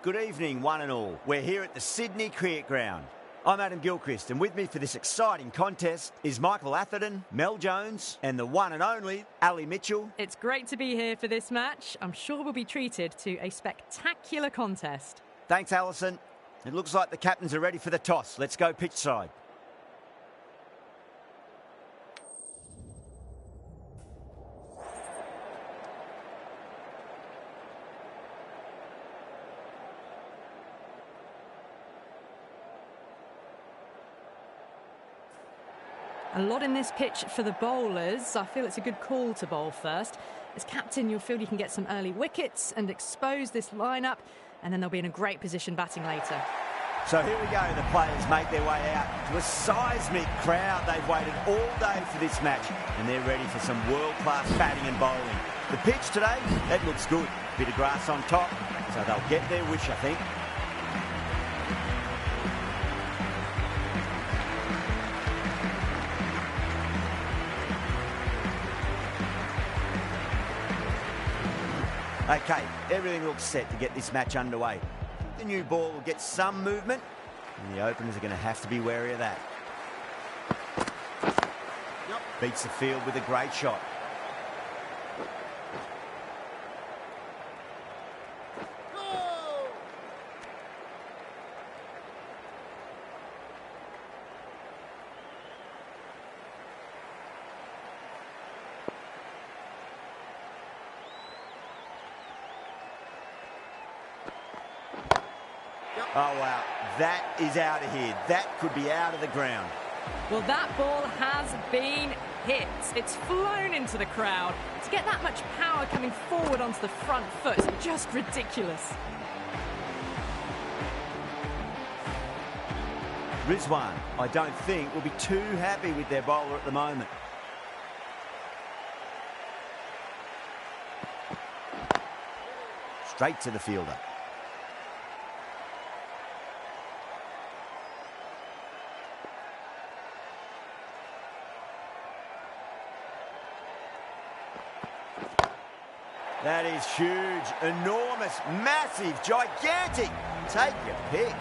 Good evening, one and all. We're here at the Sydney Cricket Ground. I'm Adam Gilchrist, and with me for this exciting contest is Michael Atherton, Mel Jones, and the one and only Ali Mitchell. It's great to be here for this match. I'm sure we'll be treated to a spectacular contest. Thanks, Alison. It looks like the captains are ready for the toss. Let's go pitch side. A lot in this pitch for the bowlers. I feel it's a good call to bowl first. As captain, you'll feel you can get some early wickets and expose this lineup, and then they'll be in a great position batting later. So here we go. The players make their way out to a seismic crowd. They've waited all day for this match, and they're ready for some world-class batting and bowling. The pitch today, that looks good. Bit of grass on top, so they'll get their wish, I think. Okay, everything looks set to get this match underway. The new ball will get some movement, and the openers are going to have to be wary of that. Beats the field with a great shot. Oh, wow. That is out of here. That could be out of the ground. Well, that ball has been hit. It's flown into the crowd. To get that much power coming forward onto the front foot is just ridiculous. Rizwan, I don't think, will be too happy with their bowler at the moment. Straight to the fielder. That is huge, enormous, massive, gigantic. Take your pick.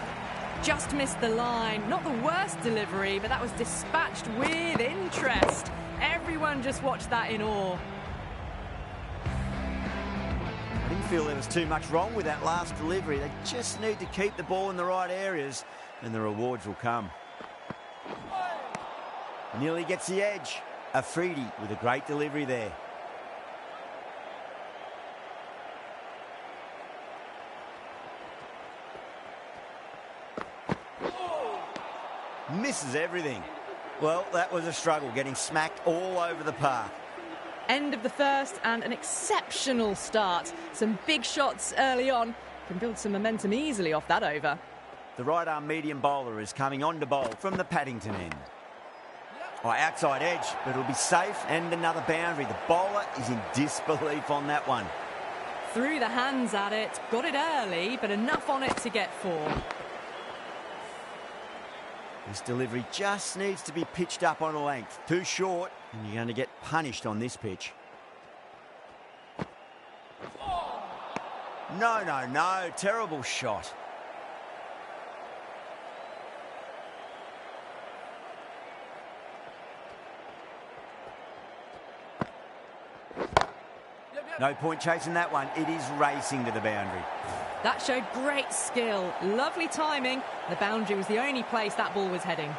Just missed the line. Not the worst delivery, but that was dispatched with interest. Everyone just watched that in awe. I didn't feel there was too much wrong with that last delivery. They just need to keep the ball in the right areas, and the rewards will come. Nearly gets the edge. Afridi with a great delivery there. Misses everything. Well, that was a struggle, getting smacked all over the park. End of the first and an exceptional start. Some big shots early on. Can build some momentum easily off that over. The right-arm medium bowler is coming on to bowl from the Paddington end. Oh, outside edge, but it'll be safe, and another boundary. The bowler is in disbelief on that one. Threw the hands at it, got it early, but enough on it to get 4. This delivery just needs to be pitched up on a length. Too short, and you're going to get punished on this pitch. No, no, no. Terrible shot. No point chasing that one. It is racing to the boundary. That showed great skill. Lovely timing. The boundary was the only place that ball was heading.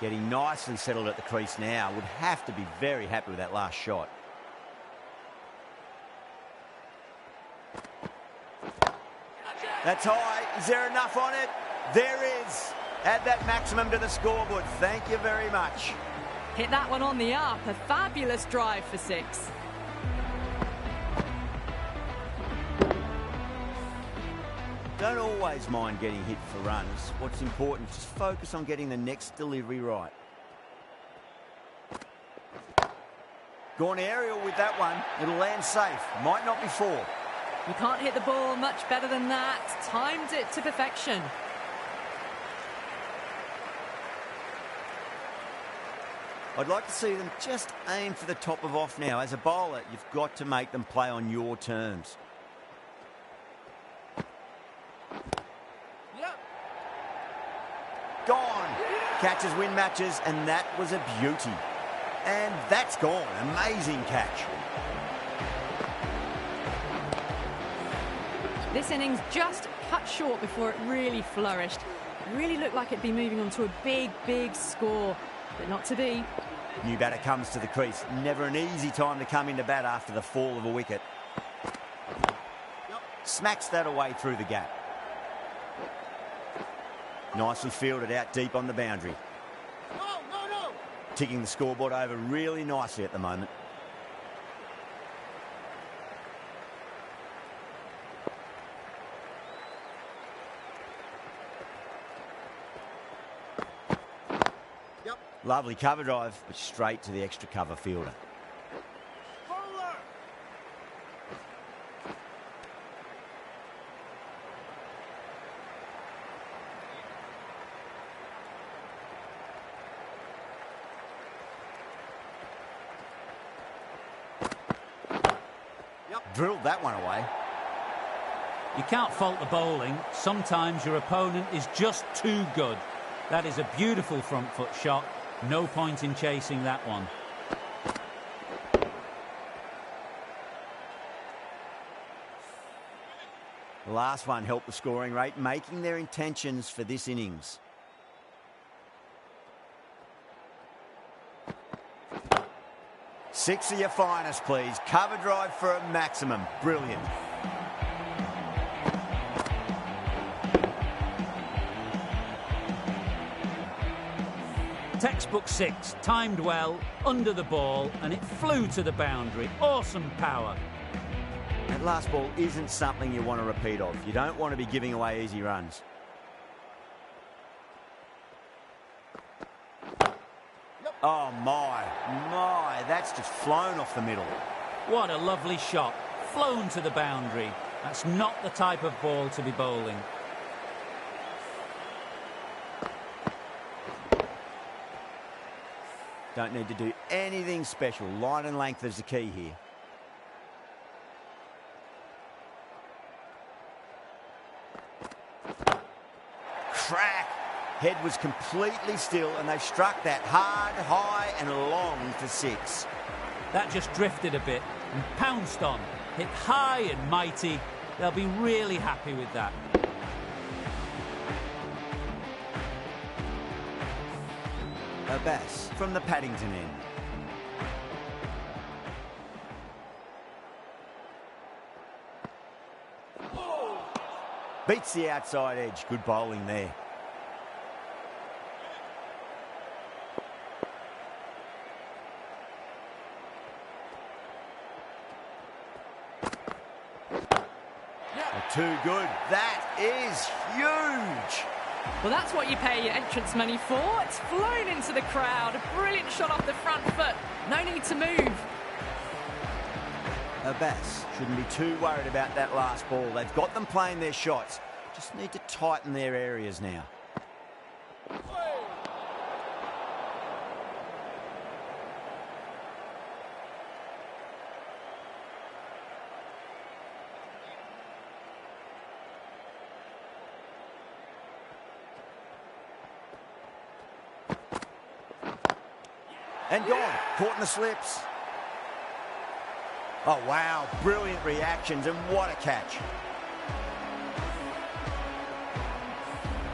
Getting nice and settled at the crease now. Would have to be very happy with that last shot. That's high. Is there enough on it? There is. Add that maximum to the scoreboard. Thank you very much. Hit that one on the up. A fabulous drive for 6. Don't always mind getting hit for runs. What's important is just focus on getting the next delivery right. Gone aerial with that one. It'll land safe. Might not be 4. You can't hit the ball much better than that. Timed it to perfection. I'd like to see them just aim for the top of off now. As a bowler, you've got to make them play on your terms. Yep. Gone. Catches win matches, and that was a beauty. And that's gone. Amazing catch. This innings just cut short before it really flourished. It really looked like it'd be moving on to a big, big score, but not to be. New batter comes to the crease. Never an easy time to come into bat after the fall of a wicket. Smacks that away through the gap. Nicely fielded out deep on the boundary. No. Ticking the scoreboard over really nicely at the moment. Lovely cover drive, but straight to the extra cover fielder. Bowler. Drilled that one away. You can't fault the bowling. Sometimes your opponent is just too good. That is a beautiful front foot shot. No point in chasing that one. The last one helped the scoring rate, making their intentions for this innings. Six of your finest, please. Cover drive for a maximum. Brilliant. Textbook six, timed well, under the ball, and it flew to the boundary. Awesome power. That last ball isn't something you want to repeat of. You don't want to be giving away easy runs. Oh, my, that's just flown off the middle. What a lovely shot. Flown to the boundary. That's not the type of ball to be bowling. Don't need to do anything special. Line and length is the key here. Crack! Head was completely still, and they struck that hard, high and long for six. That just drifted a bit and pounced on. Hit high and mighty. They'll be really happy with that. Abbas from the Paddington end. Beats the outside edge. Good bowling there. Too good. That is huge. Well, that's what you pay your entrance money for. It's flown into the crowd. A brilliant shot off the front foot. No need to move. Abbas shouldn't be too worried about that last ball. They've got them playing their shots. Just need to tighten their areas now. And gone. Caught in the slips. Oh, wow. Brilliant reactions, and what a catch.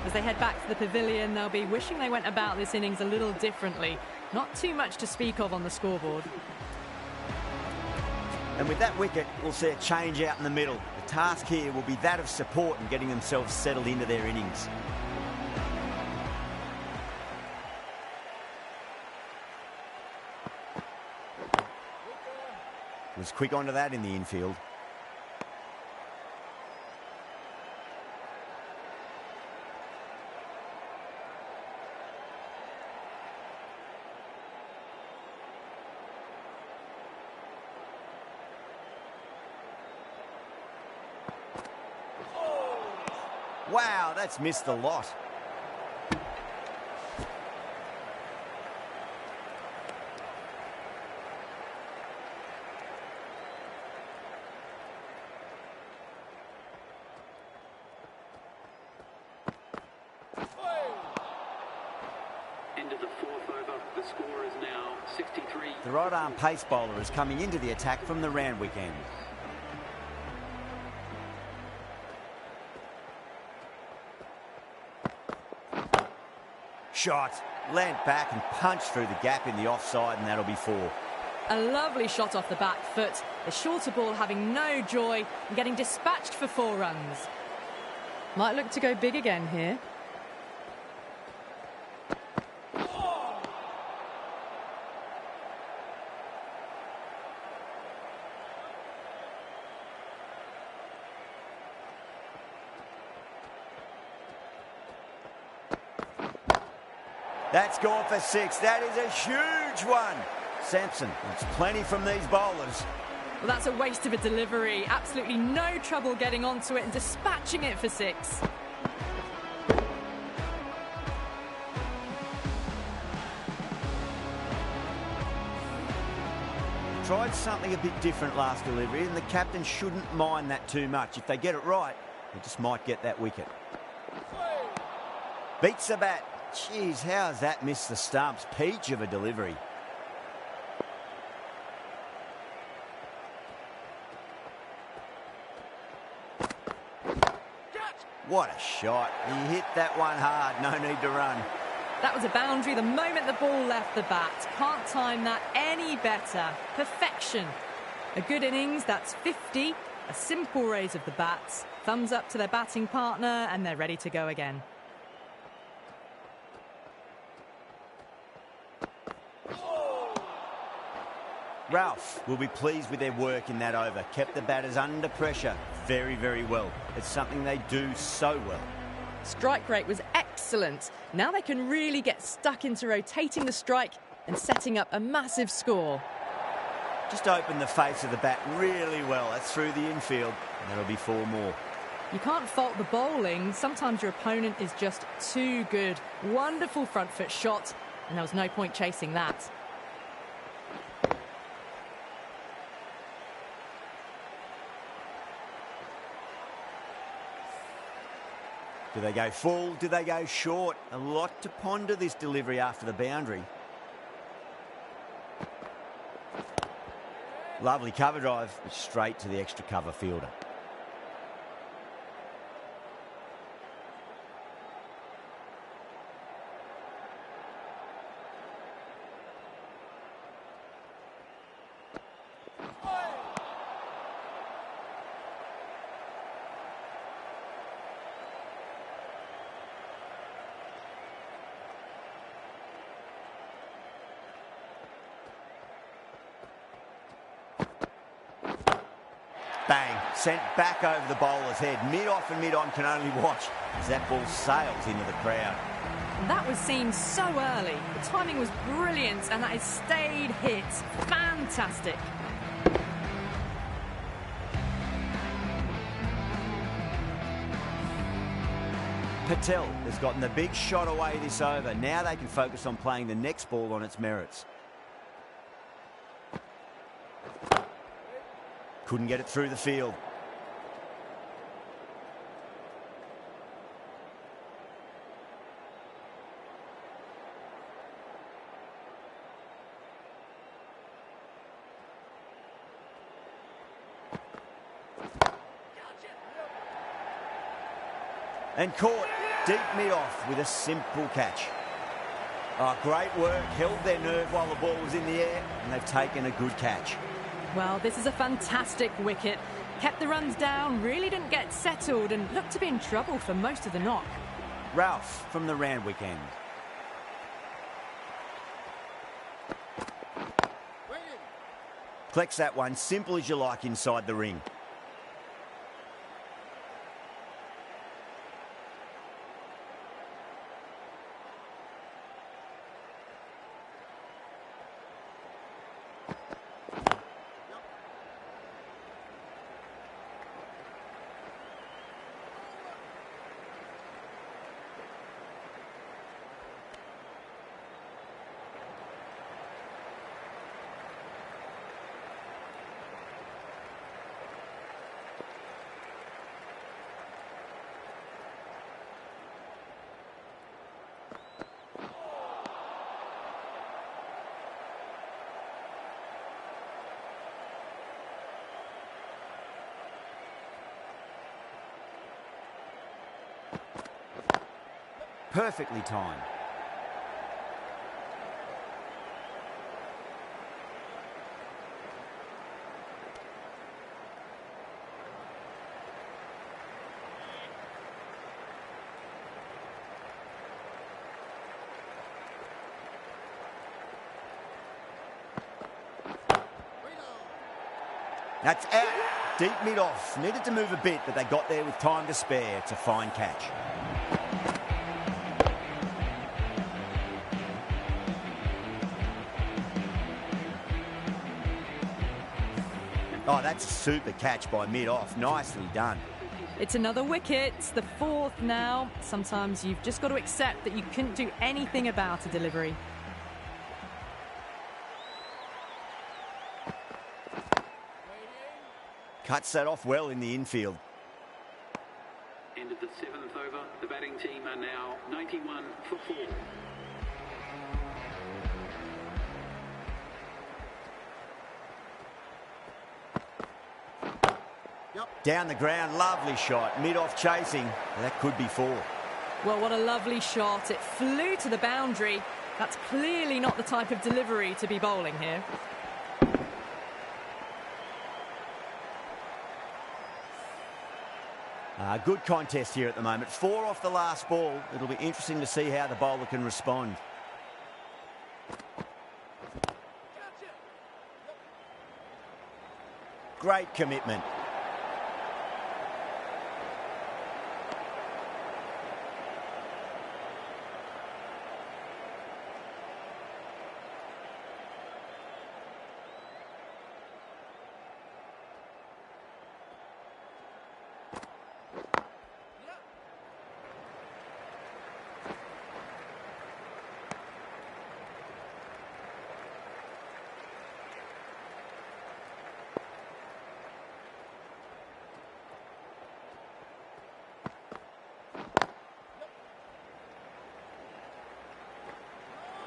As they head back to the pavilion, they'll be wishing they went about this innings a little differently. Not too much to speak of on the scoreboard. And with that wicket, we'll see a change out in the middle. The task here will be that of support and getting themselves settled into their innings. Was quick onto that in the infield. Wow, that's missed the lot. Into the fourth over. The score is now 63. The right-arm pace bowler is coming into the attack from the Randwick end. Shot. Land back and punch through the gap in the offside, and that'll be 4. A lovely shot off the back foot. The shorter ball having no joy and getting dispatched for 4 runs. Might look to go big again here. That's gone for 6. That is a huge one. Sampson, it's plenty from these bowlers. Well, that's a waste of a delivery. Absolutely no trouble getting onto it and dispatching it for 6. Tried something a bit different last delivery, and the captain shouldn't mind that too much. If they get it right, they just might get that wicket. Beats the bat. Jeez, how has that missed the stumps? Peach of a delivery. What a shot. He hit that one hard. No need to run. That was a boundary the moment the ball left the bat. Can't time that any better. Perfection. A good innings, that's 50. A simple raise of the bats. Thumbs up to their batting partner, and they're ready to go again. Ralph will be pleased with their work in that over. Kept the batters under pressure very, very well. It's something they do so well. Strike rate was excellent. Now they can really get stuck into rotating the strike and setting up a massive score. Just opened the face of the bat really well. That's through the infield. And that'll be 4 more. You can't fault the bowling. Sometimes your opponent is just too good. Wonderful front foot shot, and there was no point chasing that. Do they go full? Do they go short? A lot to ponder this delivery after the boundary. Lovely cover drive, but straight to the extra cover fielder. Bang, sent back over the bowler's head. Mid-off and mid-on can only watch as that ball sails into the crowd. That was seen so early. The timing was brilliant, and that is stayed hit. Fantastic. Patel has gotten the big shot away this over. Now they can focus on playing the next ball on its merits. Couldn't get it through the field. And caught deep mid-off with a simple catch. Oh, great work. Held their nerve while the ball was in the air, and they've taken a good catch. Well, this is a fantastic wicket. Kept the runs down, really didn't get settled, and looked to be in trouble for most of the knock. Ralph from the Randwick end. Collects that one, simple as you like, inside the ring. perfectly timed. That's out. Deep mid-off. Needed to move a bit, but they got there with time to spare. It's a fine catch. Oh, that's a super catch by mid-off. Nicely done. It's another wicket, the fourth now. Sometimes you've just got to accept that you couldn't do anything about a delivery. Cuts that off well in the infield. End of the 7th over. The batting team are now 91 for 4. Down the ground, lovely shot. Mid-off chasing. That could be 4. Well, what a lovely shot. It flew to the boundary. That's clearly not the type of delivery to be bowling here. Good contest here at the moment. 4 off the last ball. It'll be interesting to see how the bowler can respond. Great commitment.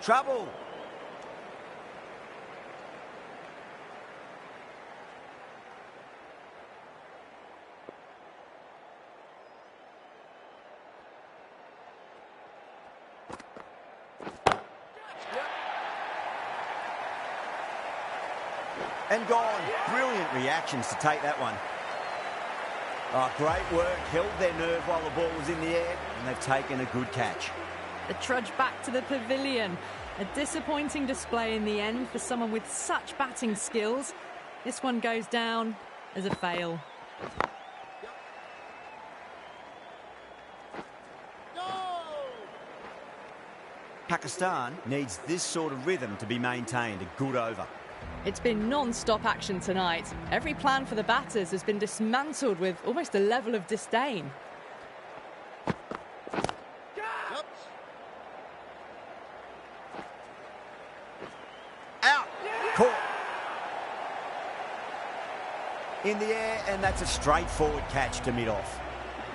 Trouble. And gone. Brilliant reactions to take that one. Oh, great work. Held their nerve while the ball was in the air, and they've taken a good catch. The trudge back to the pavilion. A disappointing display in the end for someone with such batting skills. This one goes down as a fail. Pakistan needs this sort of rhythm to be maintained. A good over. It's been non-stop action tonight. Every plan for the batters has been dismantled with almost a level of disdain. Out. Caught. In the air, and that's a straightforward catch to mid-off.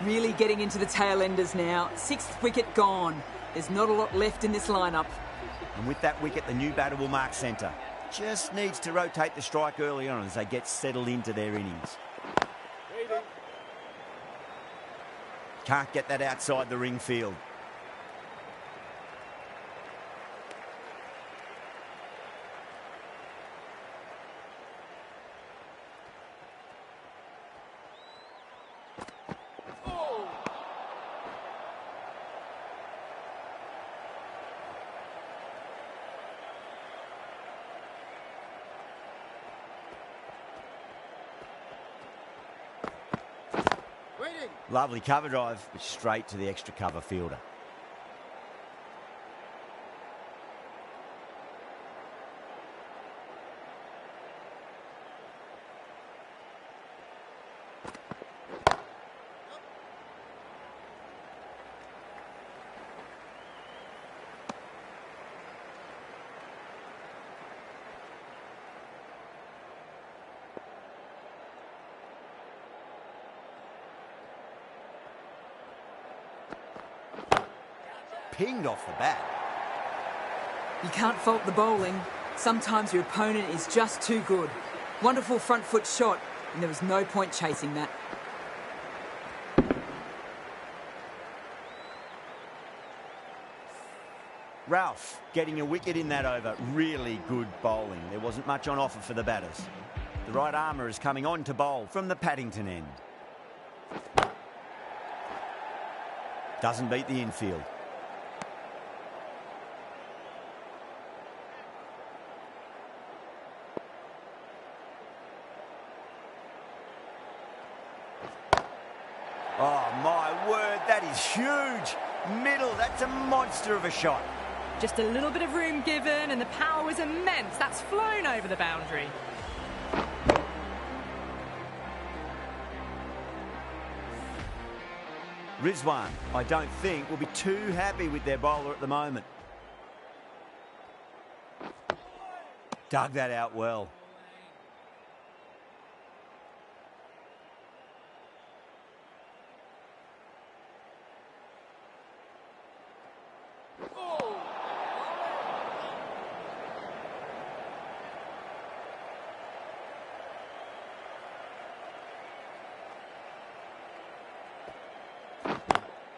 Really getting into the tail enders now. 6th wicket gone. There's not a lot left in this lineup. And with that wicket, the new batter will mark centre. Just needs to rotate the strike early on as they get settled into their innings. Can't get that outside the ring field. Lovely cover drive, but straight to the extra cover fielder. Pinged off the bat. You can't fault the bowling. Sometimes your opponent is just too good. Wonderful front foot shot, and there was no point chasing that. Ralph getting a wicket in that over. Really good bowling. There wasn't much on offer for the batters. The right armour is coming on to bowl from the Paddington end. Doesn't beat the infield. Oh, my word, that is huge. Middle, that's a monster of a shot. Just a little bit of room given and the power was immense. That's flown over the boundary. Rizwan, I don't think, will be too happy with their bowler at the moment. Dug that out well.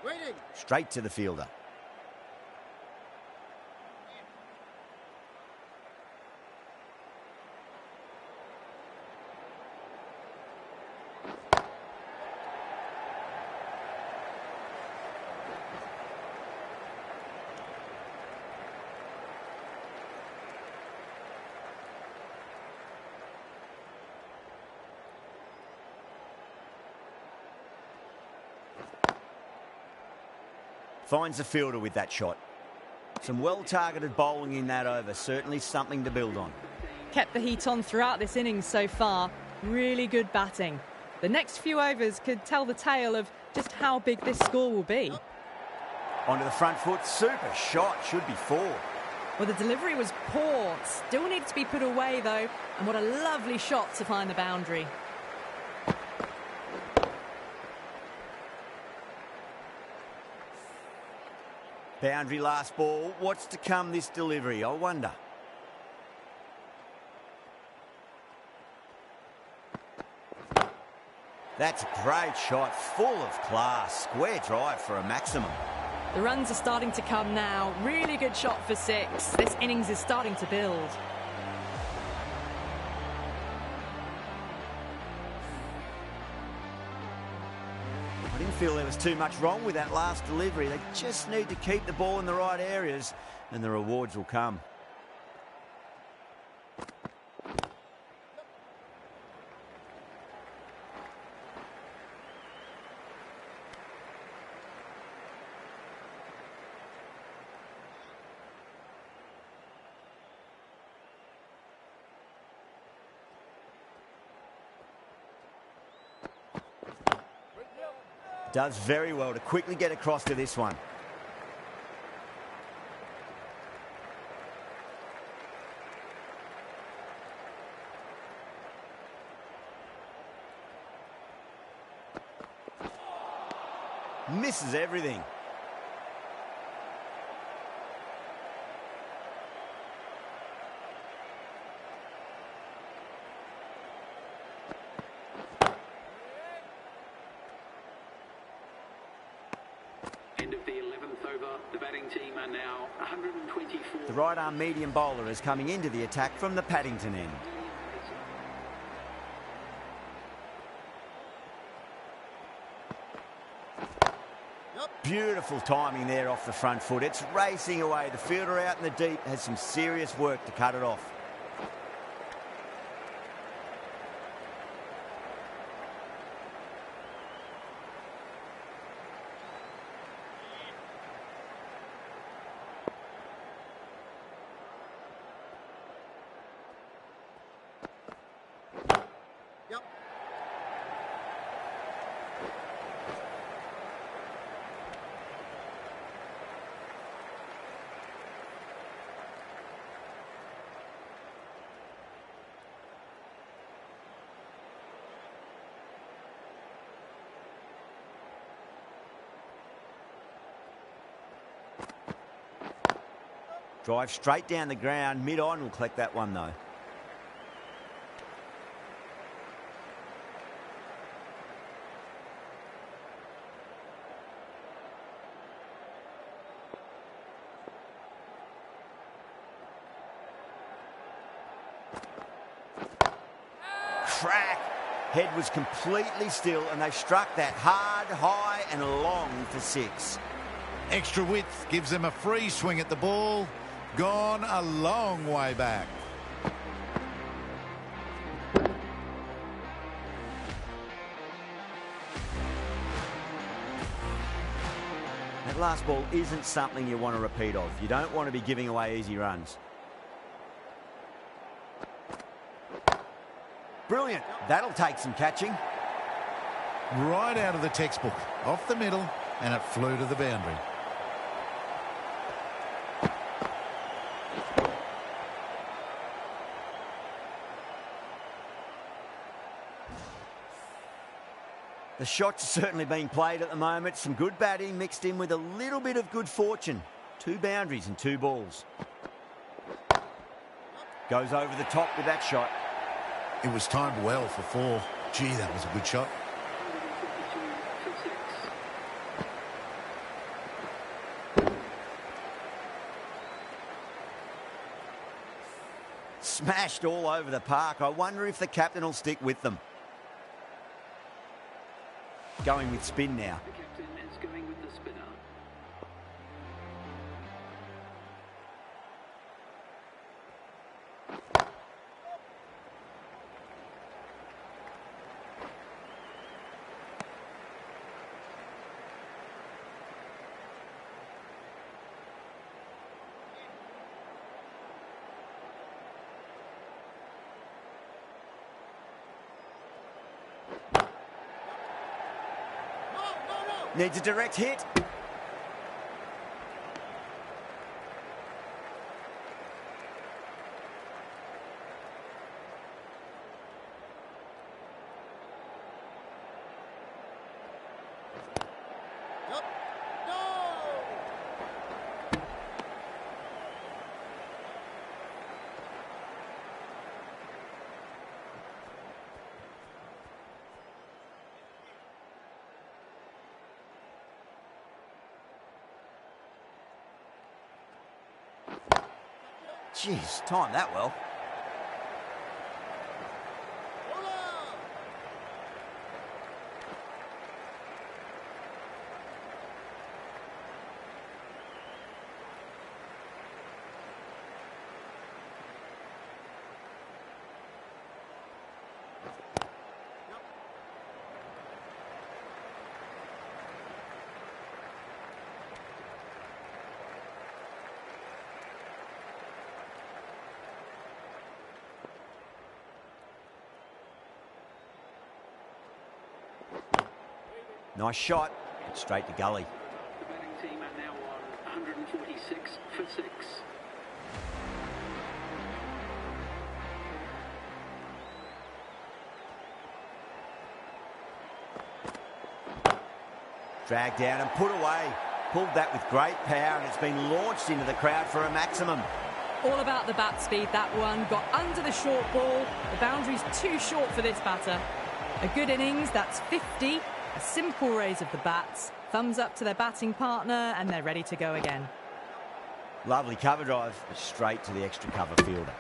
Waiting. Straight to the fielder. Finds the fielder with that shot. Some well-targeted bowling in that over. Certainly something to build on. Kept the heat on throughout this innings so far. Really good batting. The next few overs could tell the tale of just how big this score will be. Onto the front foot. Super shot. Should be 4. Well, the delivery was poor. Still needs to be put away, though. And what a lovely shot to find the boundary. Boundary last ball. What's to come this delivery? I wonder. That's a great shot. Full of class. Square drive for a maximum. The runs are starting to come now. Really good shot for 6. This innings is starting to build. I didn't feel there was too much wrong with that last delivery. They just need to keep the ball in the right areas and the rewards will come. Does very well to quickly get across to this one. Misses everything. End of the 11th over. The batting team are now 124. The right arm medium bowler is coming into the attack from the Paddington end. Beautiful timing there off the front foot. It's racing away. The fielder out in the deep has some serious work to cut it off. Yep. Drive straight down the ground. Mid-on will collect that one, though. crack. Head was completely still, and they struck that hard, high and long for 6. Extra width gives them a free swing at the ball. Gone a long way back. That last ball isn't something you want to repeat of. You don't want to be giving away easy runs. Brilliant. That'll take some catching. Right out of the textbook. Off the middle, and it flew to the boundary. The shot's certainly being played at the moment. Some good batting mixed in with a little bit of good fortune. 2 boundaries and 2 balls. Goes over the top with that shot. It was timed well for 4. Gee, that was a good shot. 152 for 6. Smashed all over the park. I wonder if the captain will stick with them. Going with spin now. The captain is going with the spinner. Needs a direct hit. Jeez, timed that well. Nice shot. Straight to gully. The batting team are now on 146 for 6. Dragged down and put away. Pulled that with great power, and it's been launched into the crowd for a maximum. All about the bat speed, that one. Got under the short ball. The boundary's too short for this batter. A good innings, that's 50. A simple raise of the bats. Thumbs up to their batting partner, and they're ready to go again. Lovely cover drive, straight to the extra cover fielder.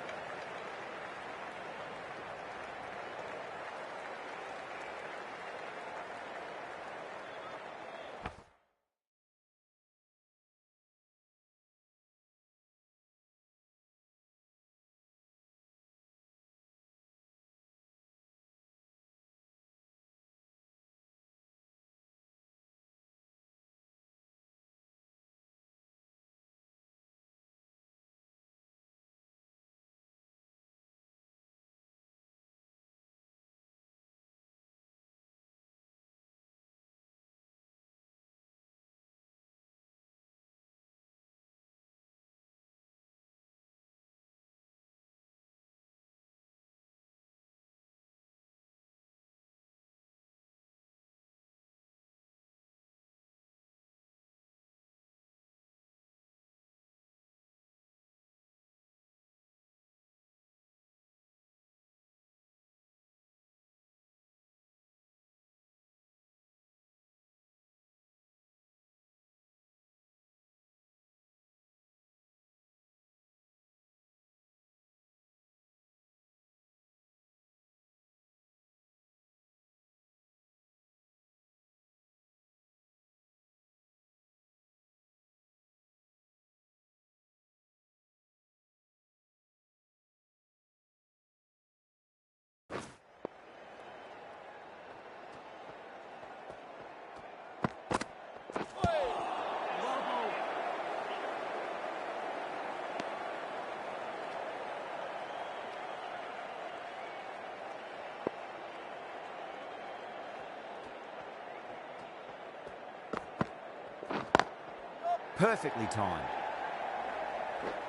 Perfectly timed.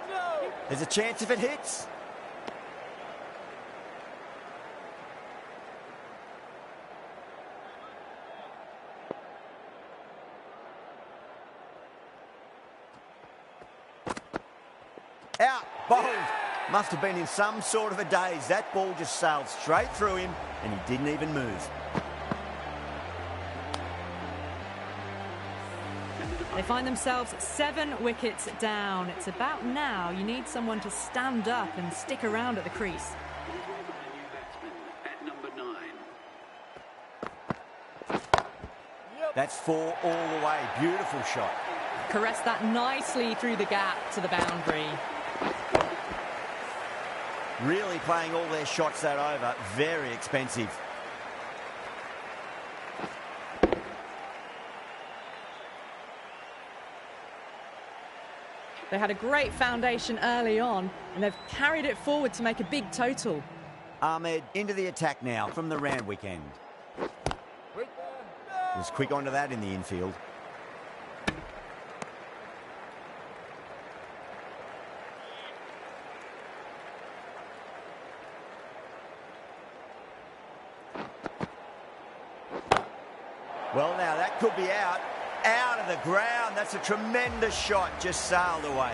No! There's a chance if it hits. Out, bowled. Must have been in some sort of a daze. That ball just sailed straight through him and he didn't even move. They find themselves 7 wickets down. It's about now you need someone to stand up and stick around at the crease. At number 9. That's 4 all the way. Beautiful shot. Caress that nicely through the gap to the boundary. Really playing all their shots that over. Very expensive. They had a great foundation early on and they've carried it forward to make a big total. Ahmed into the attack now from the Randwick end. Was quick onto that in the infield. Well, now that could be out. Out of the ground. That's a tremendous shot. Just sailed away.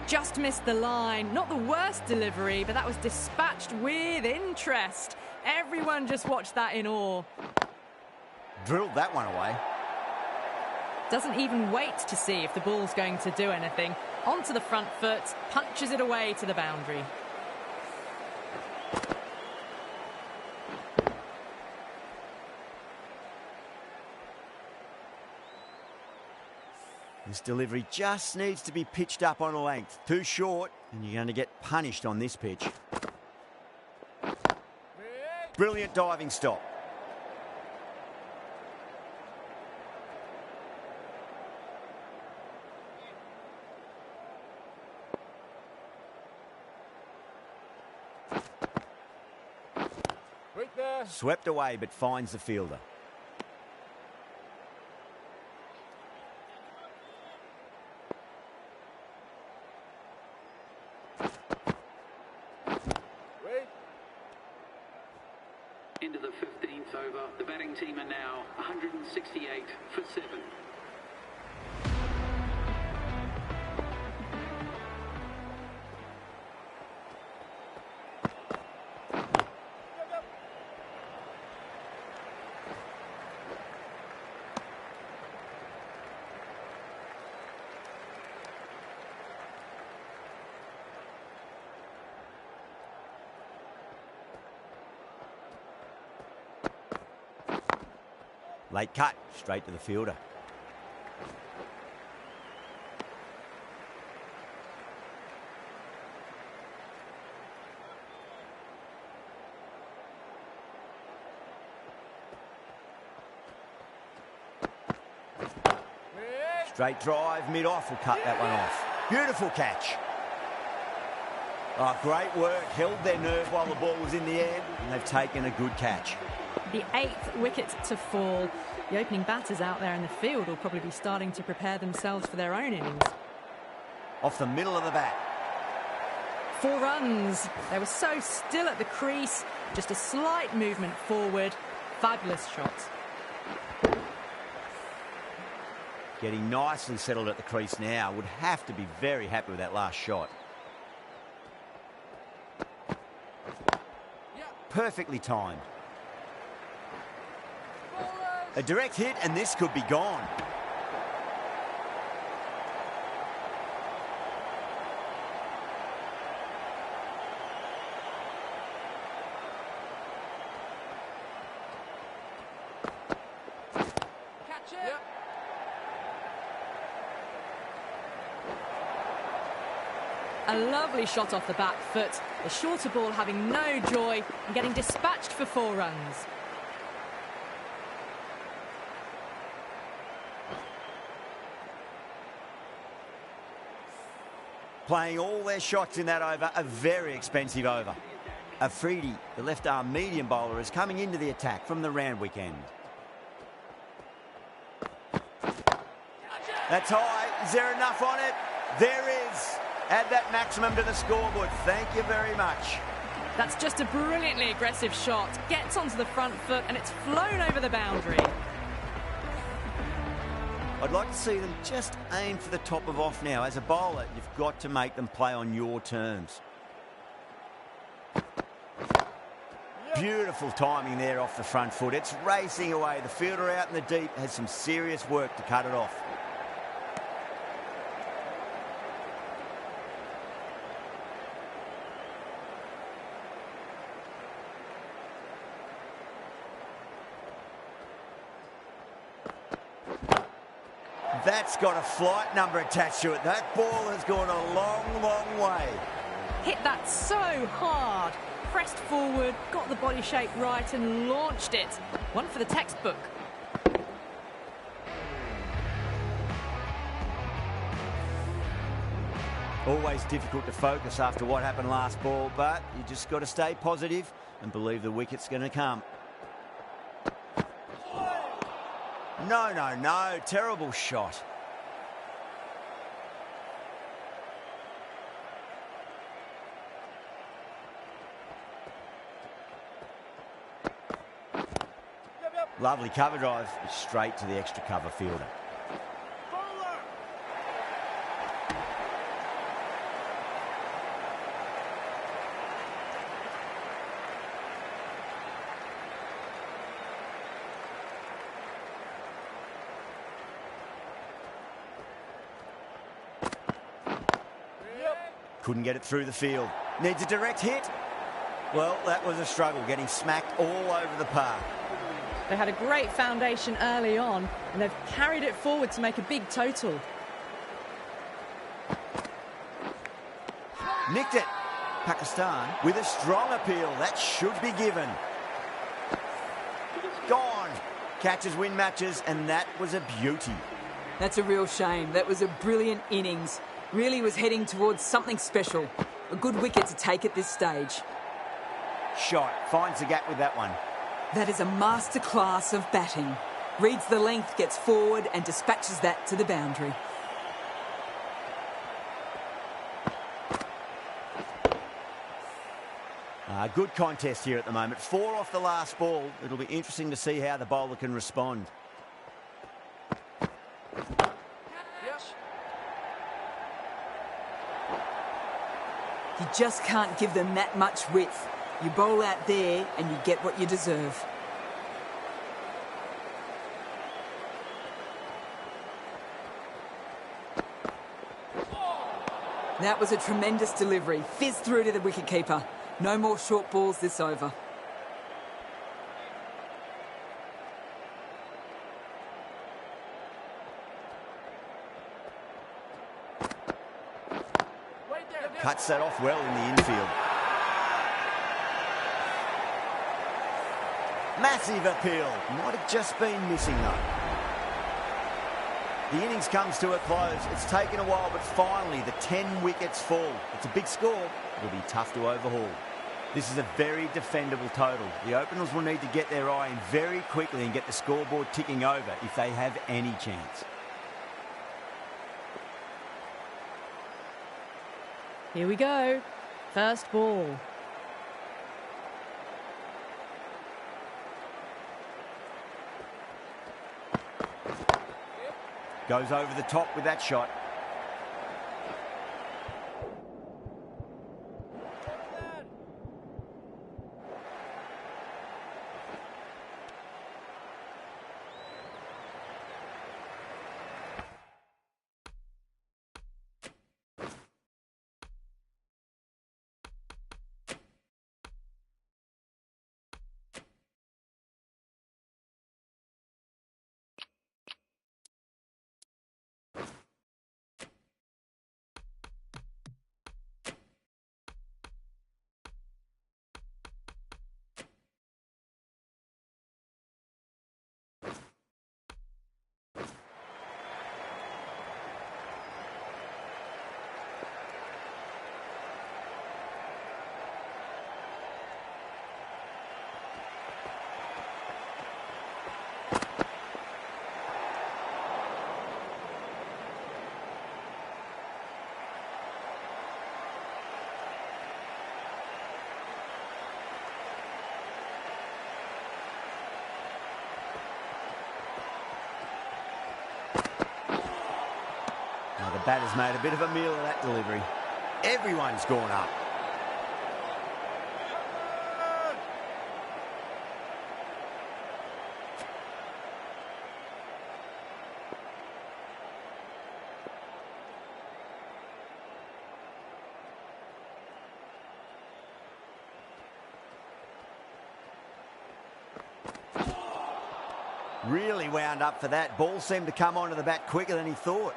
Just missed the line. Not the worst delivery, but that was dispatched with interest. Everyone just watched that in awe. Drilled that one away. Doesn't even wait to see if the ball's going to do anything. Onto the front foot, punches it away to the boundary. This delivery just needs to be pitched up on a length. Too short, and you're going to get punished on this pitch. Brilliant diving stop. Swept away, but finds the fielder. Into the 15th over. The batting team are now 168 for 7. Late cut, straight to the fielder. Straight drive, mid-off will cut that one off. Beautiful catch. Oh, great work. Held their nerve while the ball was in the air, and they've taken a good catch. The 8th wicket to fall. The opening batters out there in the field will probably be starting to prepare themselves for their own innings. Off the middle of the bat. 4 runs. They were so still at the crease. Just a slight movement forward. Fabulous shot. Getting nicely settled at the crease now. Would have to be very happy with that last shot. Perfectly timed. A direct hit, and this could be gone. Catch it! A lovely shot off the back foot. The shorter ball having no joy and getting dispatched for 4 runs. Playing all their shots in that over, a very expensive over. Afridi, the left-arm medium bowler, is coming into the attack from the Randwick end. That's high. Is there enough on it? There is. Add that maximum to the scoreboard. Thank you very much. That's just a brilliantly aggressive shot. Gets onto the front foot and it's flown over the boundary. I'd like to see them just aim for the top of off now. As a bowler, you've got to make them play on your terms. Beautiful timing there off the front foot. It's racing away. The fielder out in the deep has some serious work to cut it off. That's got a flight number attached to it. That ball has gone a long, long way. Hit that so hard. Pressed forward, got the body shape right and launched it. One for the textbook. Always difficult to focus after what happened last ball, but you just got to stay positive and believe the wicket's going to come. No, no, no. Terrible shot. Lovely cover drive, straight to the extra cover fielder. Couldn't get it through the field. Needs a direct hit. Well, that was a struggle, getting smacked all over the park. They had a great foundation early on and they've carried it forward to make a big total. Nicked it. Pakistan with a strong appeal. That should be given. Gone. Catches win matches, and that was a beauty. That's a real shame. That was a brilliant innings. Really was heading towards something special. A good wicket to take at this stage. Shot. Finds the gap with that one. That is a masterclass of batting. Reads the length, gets forward and dispatches that to the boundary. Good contest here at the moment. 4 off the last ball. It'll be interesting to see how the bowler can respond. You just can't give them that much width. You bowl out there and you get what you deserve. That was a tremendous delivery. Fizzed through to the wicketkeeper. No more short balls this over. Cuts that off well in the infield. Massive appeal. Might have just been missing though. The innings comes to a close. It's taken a while, but finally the 10 wickets fall. It's a big score. It'll be tough to overhaul. This is a very defendable total. The openers will need to get their eye in very quickly and get the scoreboard ticking over if they have any chance. Here we go. First ball. Goes over the top with that shot. the batter's made a bit of a meal of that delivery. Everyone's gone up. Really wound up for that. Ball seemed to come onto the bat quicker than he thought.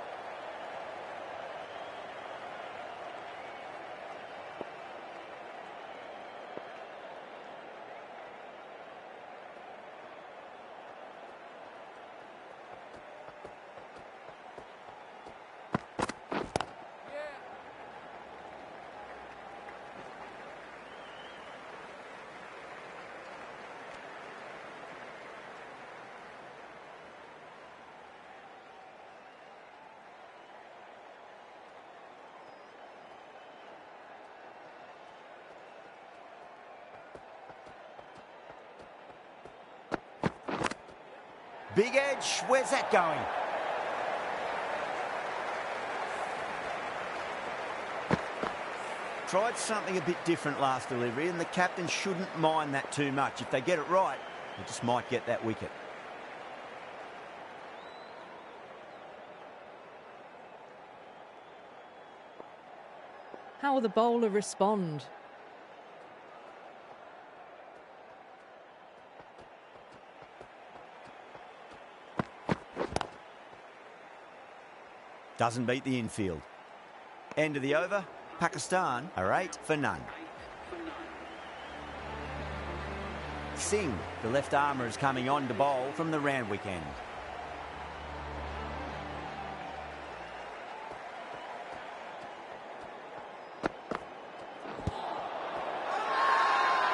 Big edge, where's that going? Tried something a bit different last delivery, and the captain shouldn't mind that too much. If they get it right, they just might get that wicket. How will the bowler respond? Doesn't beat the infield. End of the over. Pakistan are 8 for none. Singh, the left armour, is coming on to bowl from the Randwick end.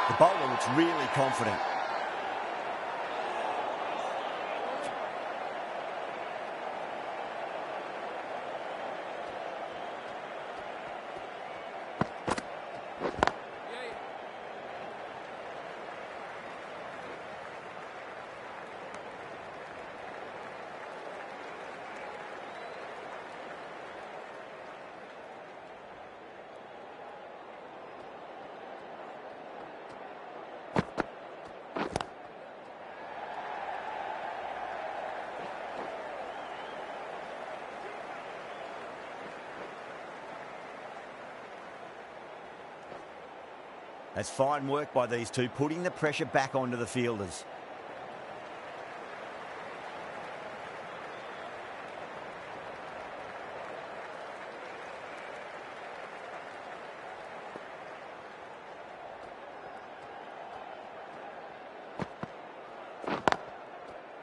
The bowler looks really confident. That's fine work by these two, putting the pressure back onto the fielders.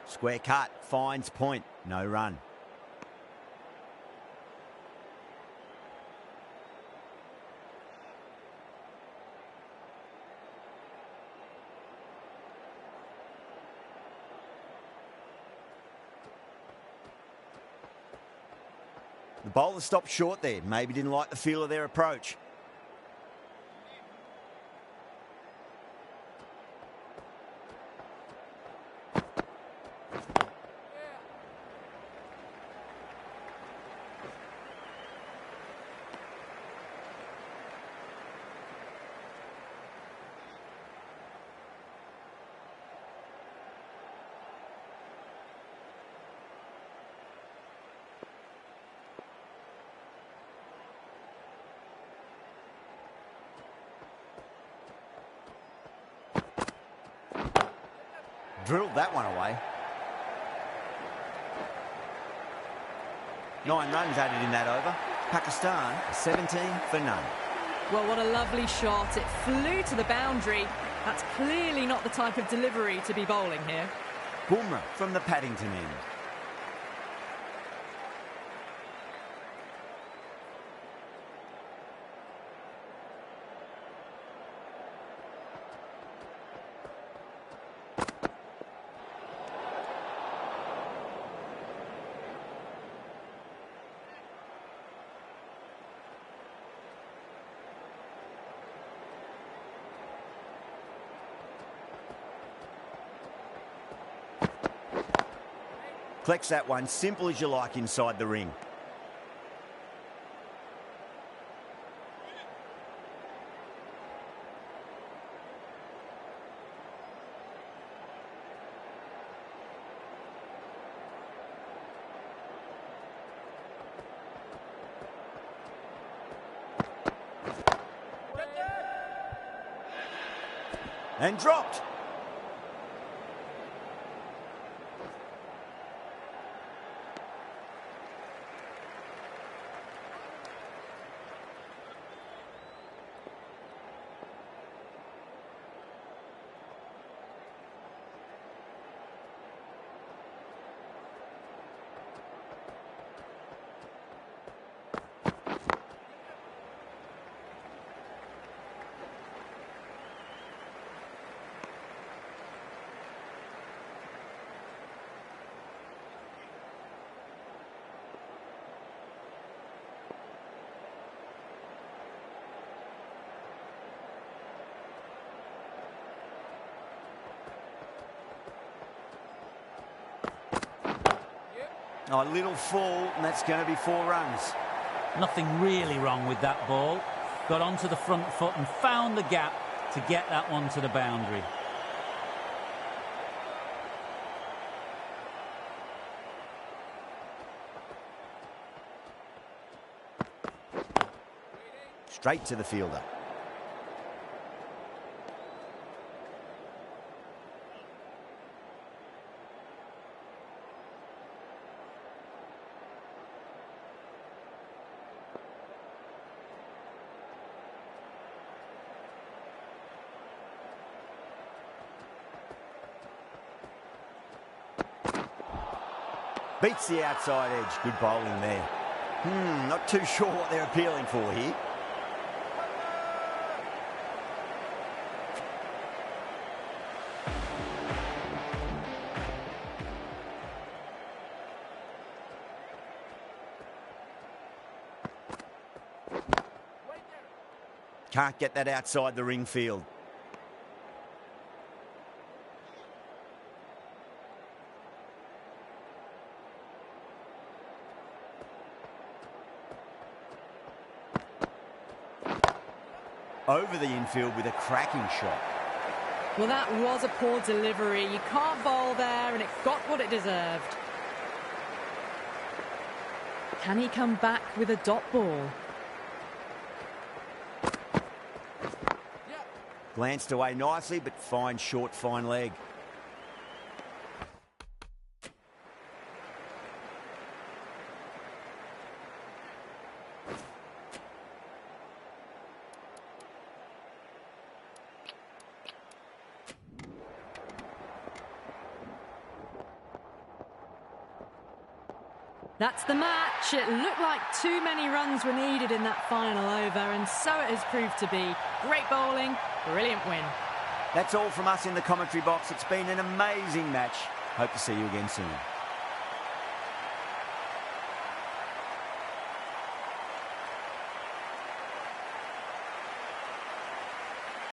Square cut, finds point, no run. The bowler stopped short there. Maybe didn't like the feel of their approach. Drilled that one away. 9 runs added in that over. Pakistan 17 for none. Well, what a lovely shot. It flew to the boundary. That's clearly not the type of delivery to be bowling here. Bumrah from the Paddington end. Collects that one, simple as you like inside the ring. And dropped. Oh, a little fall, and that's going to be 4 runs. Nothing really wrong with that ball. Got onto the front foot and found the gap to get that one to the boundary. Straight to the fielder. Beats the outside edge. Good bowling there. Not too sure what they're appealing for here. Can't get that outside the ring field. Over the infield with a cracking shot. Well, that was a poor delivery. You can't bowl there, and it got what it deserved. Can he come back with a dot ball? Glanced away nicely, but fine short, fine leg. That's the match. It looked like too many runs were needed in that final over, and so it has proved to be. Great bowling, brilliant win. That's all from us in the commentary box. It's been an amazing match. Hope to see you again soon.